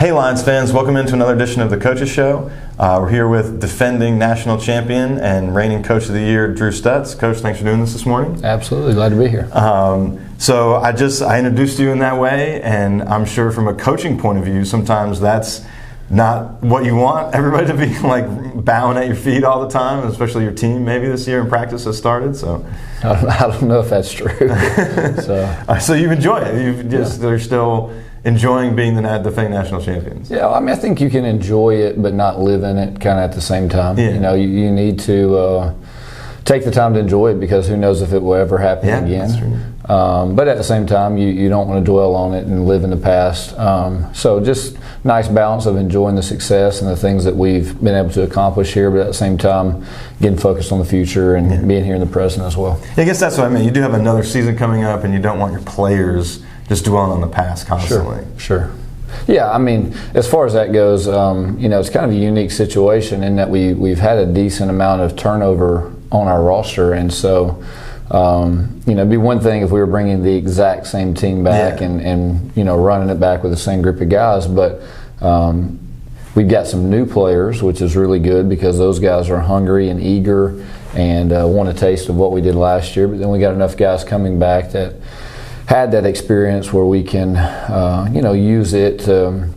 Hey Lions fans, welcome into another edition of the Coaches Show. We're here with defending national champion and reigning Coach of the Year, Drew Stutts. Coach, thanks for doing this morning. Absolutely, glad to be here. So I introduced you in that way, and I'm sure from a coaching point of view, sometimes that's not what you want everybody to be like bowing at your feet all the time, especially your team maybe this year in practice has started. So I don't know if that's true. So you enjoy it. You're still enjoying being the defending national champions. Yeah, I mean, I think you can enjoy it but not live in it kind of at the same time. Yeah. You know, you need to take the time to enjoy it because who knows if it will ever happen again. That's true. But at the same time, you don't want to dwell on it and live in the past. So just nice balance of enjoying the success and the things that we've been able to accomplish here, but at the same time, getting focused on the future and being here in the present as well. I guess that's what I mean. You do have another season coming up, and you don't want your players just dwelling on the past constantly. Sure. Yeah, I mean, as far as that goes, you know, it's kind of a unique situation in that we've had a decent amount of turnover on our roster, and so you know, it'd be one thing if we were bringing the exact same team back and you know, running it back with the same group of guys, but we've got some new players, which is really good because those guys are hungry and eager and want a taste of what we did last year. But then we got enough guys coming back that had that experience where we can you know, use it to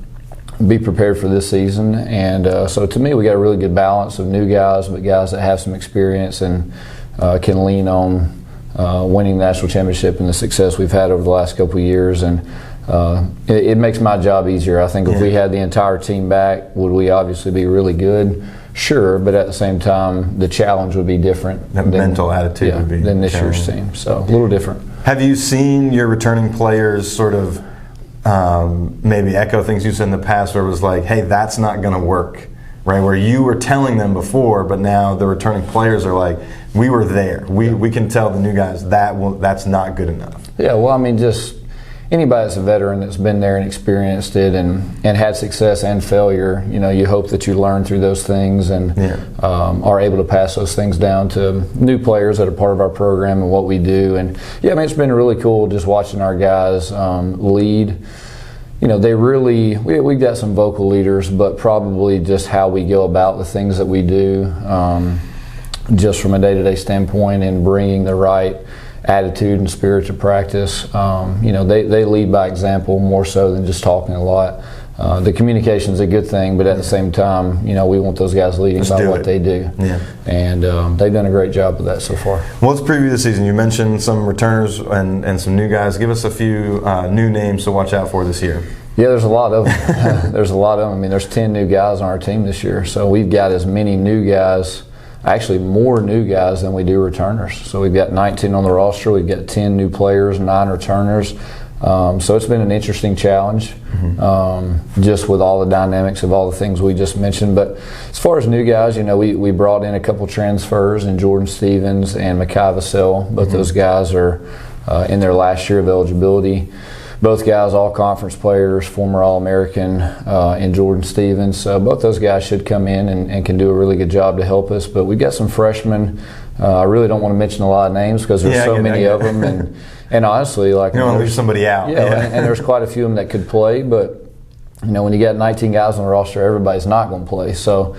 be prepared for this season. And so to me, we got a really good balance of new guys, but guys that have some experience and can lean on winning the national championship and the success we've had over the last couple of years. And it makes my job easier. I think if we had the entire team back, would we obviously be really good? Sure, but at the same time, the challenge would be different. The mental attitude would be than this year's team. So a little different. Have you seen your returning players sort of maybe echo things you said in the past where it was like, hey, that's not going to work, right? Where you were telling them before, but now the returning players are like, we were there. We can tell the new guys that's not good enough. Yeah, well, I mean, just anybody that's a veteran that's been there and experienced it and had success and failure, you know, you hope that you learn through those things and are able to pass those things down to new players that are part of our program and what we do. And yeah, I mean, it's been really cool just watching our guys lead. You know, they really, we've got some vocal leaders, but probably just how we go about the things that we do, just from a day-to-day standpoint and bringing the right attitude and spirit to practice. You know, they lead by example more so than just talking a lot. The communication is a good thing, but at the same time, you know, we want those guys leading by what they do. Yeah. And they've done a great job with that so far. Well, let's preview the season. You mentioned some returners and some new guys. Give us a few new names to watch out for this year. Yeah, there's a lot of them. There's a lot of them. I mean, there's 10 new guys on our team this year, so we've got as many new guys, actually more new guys than we do returners. So we've got 19 on the roster, we've got 10 new players, 9 returners. So it's been an interesting challenge, just with all the dynamics of all the things we just mentioned. But as far as new guys, you know, we brought in a couple transfers in Jordan Stevens and Mekhi Vassell. Both those guys are in their last year of eligibility. Both guys, all conference players, former All-American in Jordan Stevens. Both those guys should come in and can do a really good job to help us. But we've got some freshmen. I really don't want to mention a lot of names because there's so many of them. And honestly, like, you don't want to leave somebody out. Yeah, and there's quite a few of them that could play. But you know, when you got 19 guys on the roster, everybody's not going to play. So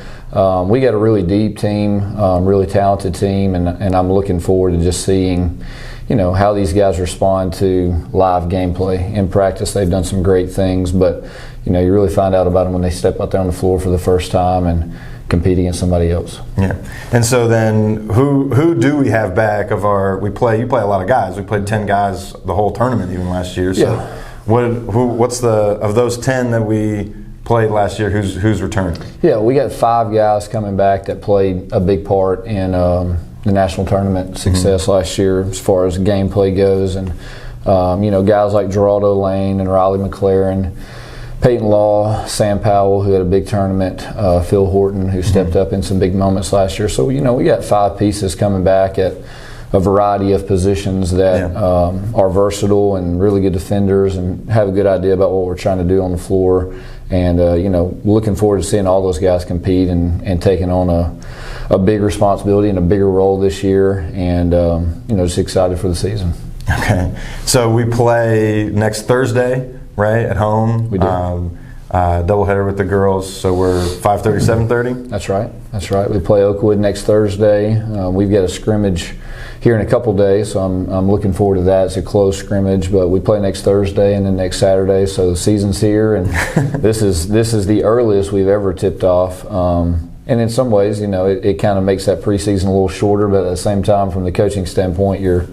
we got a really deep team, really talented team, and I'm looking forward to just seeing, you know, how these guys respond to live gameplay. In practice, they've done some great things, but you know, you really find out about them when they step out there on the floor for the first time and compete against somebody else. Yeah. And so then, who do we have back of our? You play a lot of guys. We played 10 guys the whole tournament even last year. So what's of those 10 that we played last year? Who's returned? Yeah, we got 5 guys coming back that played a big part in the national tournament success last year as far as gameplay goes. And you know, guys like Geraldo Lane and Riley McLaren, Peyton Law, Sam Powell, who had a big tournament, Phil Horton, who stepped up in some big moments last year. So, you know, we got 5 pieces coming back at a variety of positions that are versatile and really good defenders and have a good idea about what we're trying to do on the floor. And, you know, looking forward to seeing all those guys compete and taking on a big responsibility and a bigger role this year. And, you know, just excited for the season. Okay. So we play next Thursday, right, at home. We do. doubleheader with the girls. So we're 5:30, 7:30. That's right. That's right. We play Oakwood next Thursday. We've got a scrimmage here in a couple days, so I'm looking forward to that. It's a close scrimmage, but we play next Thursday and then next Saturday. So the season's here, and this is the earliest we've ever tipped off. And in some ways, it kind of makes that preseason a little shorter, but at the same time, from the coaching standpoint, you're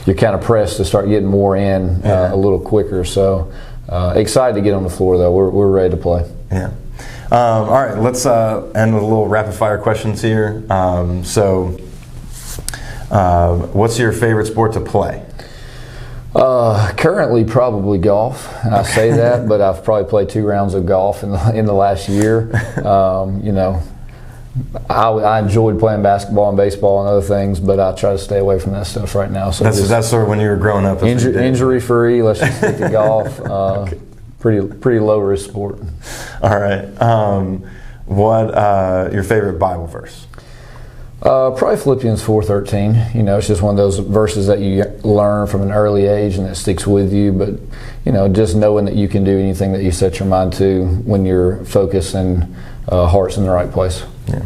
kind of pressed to start getting more in a little quicker. So excited to get on the floor, though. We're ready to play. Yeah. All right, let's end with a little rapid fire questions here. What's your favorite sport to play? Currently, probably golf. And I say that, but I've probably played 2 rounds of golf in the last year. I enjoyed playing basketball and baseball and other things, but I try to stay away from that stuff right now. So that's sort of when you were growing up. Injury free. Let's just stick to golf. Okay. Pretty low risk sport. All right. What your favorite Bible verse? Probably Philippians 4:13. It's just one of those verses that you learn from an early age and that sticks with you. But just knowing that you can do anything that you set your mind to when your focus and heart's in the right place. Yeah.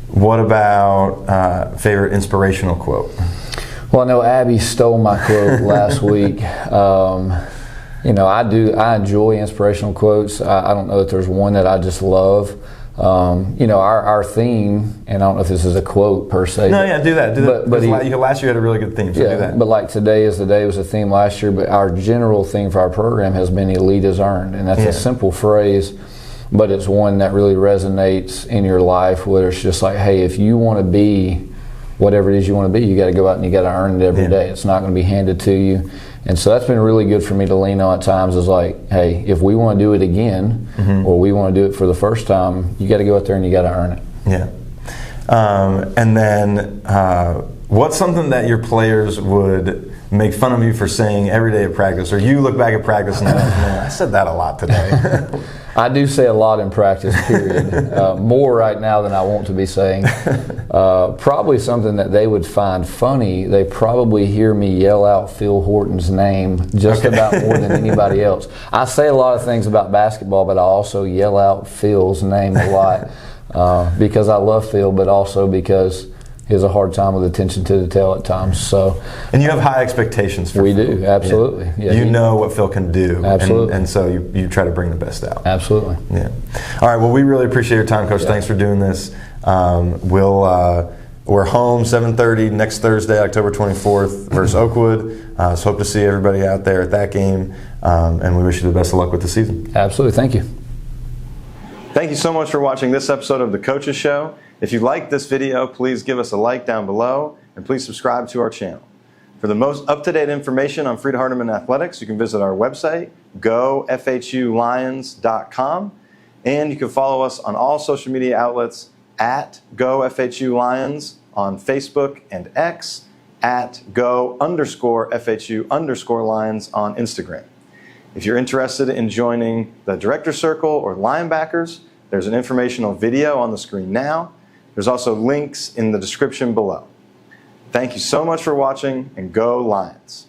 What about favorite inspirational quote? Well, I know Abby stole my quote last week. I enjoy inspirational quotes. I don't know if there's one that I just love. Our theme, and I don't know if this is a quote per se. No, yeah, do that. But last year you had a really good theme, so do that. But like today is the day was a theme last year, but our general theme for our program has been elite is earned. And that's a simple phrase, but it's one that really resonates in your life, where it's just like, hey, if you want to be whatever it is you want to be, you got to go out and you got to earn it every day. It's not going to be handed to you. And so that's been really good for me to lean on at times, is like, hey, if we want to do it again, or we want to do it for the first time, you got to go out there and you got to earn it. Yeah. And then what's something that your players would make fun of you for saying every day at practice, or you look back at practice and man, I said that a lot today? I do say a lot in practice, period. More right now than I want to be saying. Probably something that they would find funny. They probably hear me yell out Phil Horton's name just about more than anybody else. I say a lot of things about basketball, but I also yell out Phil's name a lot because I love Phil, but also because he has a hard time with attention to detail at times. So, and you have high expectations for Phil. We do, absolutely. Yeah. You know what Phil can do. Absolutely. And so you try to bring the best out. Absolutely. Yeah. All right, well, we really appreciate your time, Coach. Yeah. Thanks for doing this. We're home 7:30 next Thursday, October 24th versus Oakwood. So hope to see everybody out there at that game. And we wish you the best of luck with the season. Absolutely. Thank you. Thank you so much for watching this episode of The Coaches Show. If you liked this video, please give us a like down below, and please subscribe to our channel. For the most up-to-date information on Freed-Hardeman Athletics, you can visit our website, gofhulions.com, and you can follow us on all social media outlets at gofhulions on Facebook and X, at go_FHU_Lions on Instagram. If you're interested in joining the Director Circle or Linebackers, there's an informational video on the screen now. There's also links in the description below. Thank you so much for watching, and go Lions!